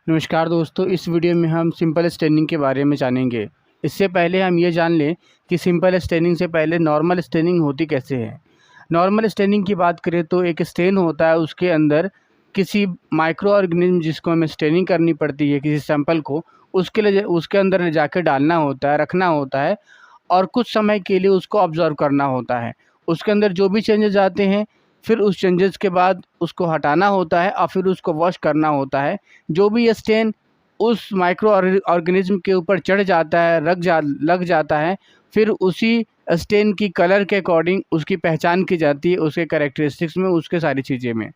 नमस्कार दोस्तों, इस वीडियो में हम सिंपल स्टेनिंग के बारे में जानेंगे। इससे पहले हम ये जान लें कि सिंपल स्टेनिंग से पहले नॉर्मल स्टेनिंग होती कैसे है। नॉर्मल स्टेनिंग की बात करें तो एक स्टेन होता है, उसके अंदर किसी माइक्रो ऑर्गेनिज्म जिसको हमें स्टेनिंग करनी पड़ती है, किसी सैंपल को उसके लिए उसके अंदर ले जाकर डालना होता है, रखना होता है और कुछ समय के लिए उसको ऑब्जर्व करना होता है। उसके अंदर जो भी चेंजेस आते हैं फिर उस चेंजेस के बाद उसको हटाना होता है और फिर उसको वॉश करना होता है। जो भी स्टेन उस माइक्रो ऑर्गेनिज्म के ऊपर चढ़ जाता है, लग जाता है, फिर उसी स्टेन की कलर के अकॉर्डिंग उसकी पहचान की जाती है, उसके कैरेक्टरिस्टिक्स में, उसके सारी चीज़ें में।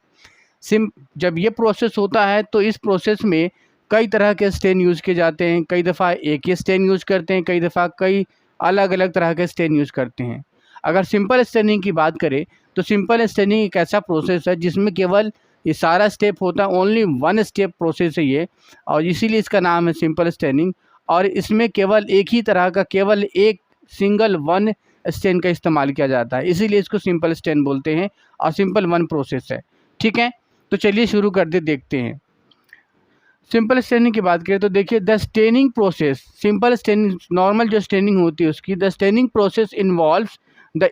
जब ये प्रोसेस होता है तो इस प्रोसेस में कई तरह के स्टेन यूज़ किए जाते हैं। कई दफ़ा एक ही स्टेन यूज़ करते हैं, कई दफ़ा कई अलग अलग तरह के स्टेन यूज़ करते हैं। अगर सिंपल स्टेनिंग की बात करें तो सिंपल स्टेनिंग एक ऐसा प्रोसेस है जिसमें केवल ये सारा स्टेप होता है, ओनली वन स्टेप प्रोसेस है ये, और इसीलिए इसका नाम है सिंपल स्टेनिंग। और इसमें केवल एक ही तरह का, केवल एक सिंगल वन स्टेन का इस्तेमाल किया जाता है, इसीलिए इसको सिंपल स्टेन बोलते हैं और सिंपल वन प्रोसेस है। ठीक है, तो चलिए शुरू करते देखते हैं। सिंपल स्टेनिंग की बात करें तो देखिए, the staining process, simple staining normal जो स्टेनिंग होती है उसकी, the staining process involves the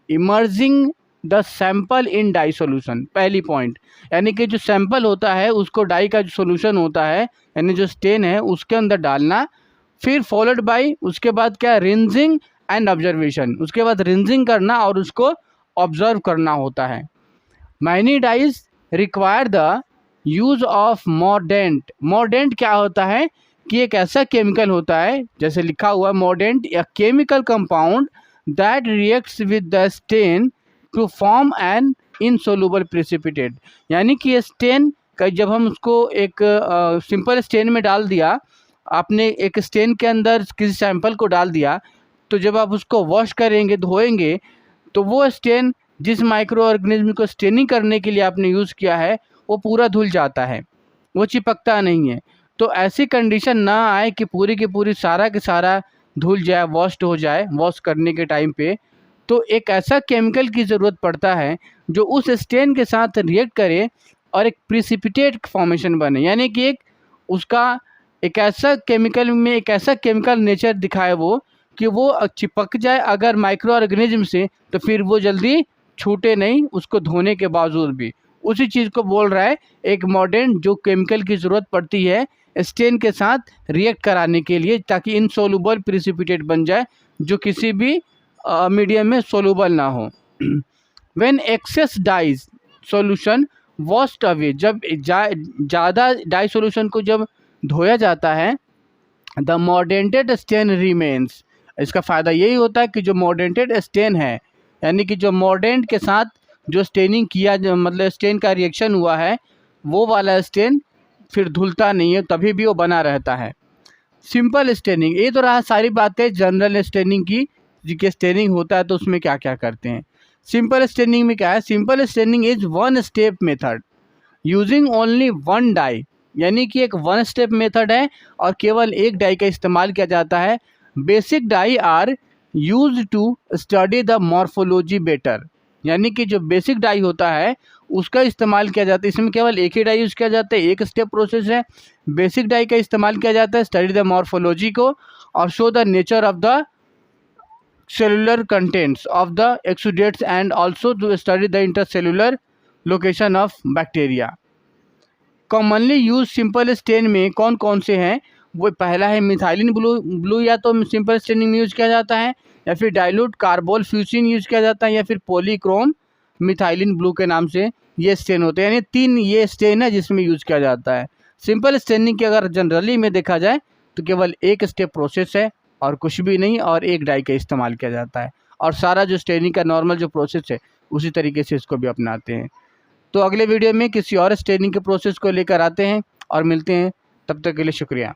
emerging the sample in dye solution. पहली पॉइंट, यानी कि जो सैंपल होता है उसको डाई का जो सोल्यूशन होता है यानी जो स्टेन है उसके अंदर डालना, फिर फॉलोड बाय उसके बाद क्या, रिंजिंग एंड ऑब्जर्वेशन, उसके बाद रिंजिंग करना और उसको ऑब्जर्व करना होता है। Many dyes require the use of mordant. Mordant क्या होता है कि एक ऐसा केमिकल होता है, जैसे लिखा हुआ है मॉर्डेंट, या chemical compound that reacts with the stain to form an insoluble precipitate. यानी कि स्टेन का जब हम उसको एक सिंपल स्टेन में डाल दिया, आपने एक स्टेन के अंदर किसी सैंपल को डाल दिया, तो जब आप उसको वॉश करेंगे, धोएंगे, तो वो स्टेन जिस माइक्रो ऑर्गेनिज्म को स्टेनिंग करने के लिए आपने यूज़ किया है वो पूरा धुल जाता है, वो चिपकता नहीं है। तो ऐसी कंडीशन ना आए कि पूरी की पूरी सारा के सारा धुल जाए, वॉश्ड हो जाए वॉश करने के टाइम पे। तो एक ऐसा केमिकल की ज़रूरत पड़ता है जो उस स्टेन के साथ रिएक्ट करे और एक प्रिसिपिटेट फॉर्मेशन बने, यानी कि एक ऐसा केमिकल नेचर दिखाए वो कि वो चिपक जाए अगर माइक्रो ऑर्गेनिज्म से, तो फिर वो जल्दी छूटे नहीं उसको धोने के बावजूद भी। उसी चीज़ को बोल रहा है एक मॉडर्न जो केमिकल की ज़रूरत पड़ती है स्टेन के साथ रिएक्ट कराने के लिए, ताकि इनसोल्यूबल प्रिसिपिटेट बन जाए जो किसी भी मीडियम में सोल्यूबल ना हो। When excess dyes solution washed away, जब ज़्यादा डाई सॉल्यूशन को जब धोया जाता है, द मॉर्डेंटेड स्टेन रिमेन्स। इसका फ़ायदा यही होता है कि जो मॉर्डेंटेड स्टेन है, यानी कि जो मॉर्डेंट के साथ जो स्टेनिंग किया, जो मतलब स्टेन का रिएक्शन हुआ है, वो वाला स्टेन फिर धुलता नहीं है, तभी भी वो बना रहता है। सिंपल स्टेनिंग, ये तो रहा सारी बातें जनरल स्टेनिंग की, जिसके स्टेनिंग होता है तो उसमें क्या क्या करते हैं। सिंपल स्टेनिंग में क्या है, simple staining is one step method using only one dye, यानी कि एक वन स्टेप मेथड है और केवल एक डाई का इस्तेमाल किया जाता है। Basic dye are used to study the morphology better, यानी कि जो बेसिक डाई होता है उसका इस्तेमाल किया जाता है। इसमें केवल एक ही डाई यूज़ किया जाता है, एक स्टेप प्रोसेस है। बेसिक डाई का इस्तेमाल किया जाता है स्टडी द मॉर्फोलॉजी को और show the nature of the cellular contents of the exudates and also to study the intercellular location of bacteria. Commonly use simple stain में कौन कौन से हैं, वो पहला है मिथाइलिन ब्लू या तो सिंपल स्टेनिंग में यूज़ किया जाता है, या फिर डाइल्यूट कार्बोल फ्यूसिन यूज़ किया जाता है, या फिर पॉलीक्रोम मिथाइलिन ब्लू के नाम से ये स्टेन होते हैं। यानी तीन ये स्टेन है जिसमें यूज़ किया जाता है। सिंपल स्टेनिंग की अगर जनरली में देखा जाए तो केवल एक स्टेप प्रोसेस है और कुछ भी नहीं, और एक डाई का इस्तेमाल किया जाता है, और सारा जो स्टेनिंग का नॉर्मल जो प्रोसेस है उसी तरीके से इसको भी अपनाते हैं। तो अगले वीडियो में किसी और स्टेनिंग के प्रोसेस को लेकर आते हैं और मिलते हैं, तब तक के लिए शुक्रिया।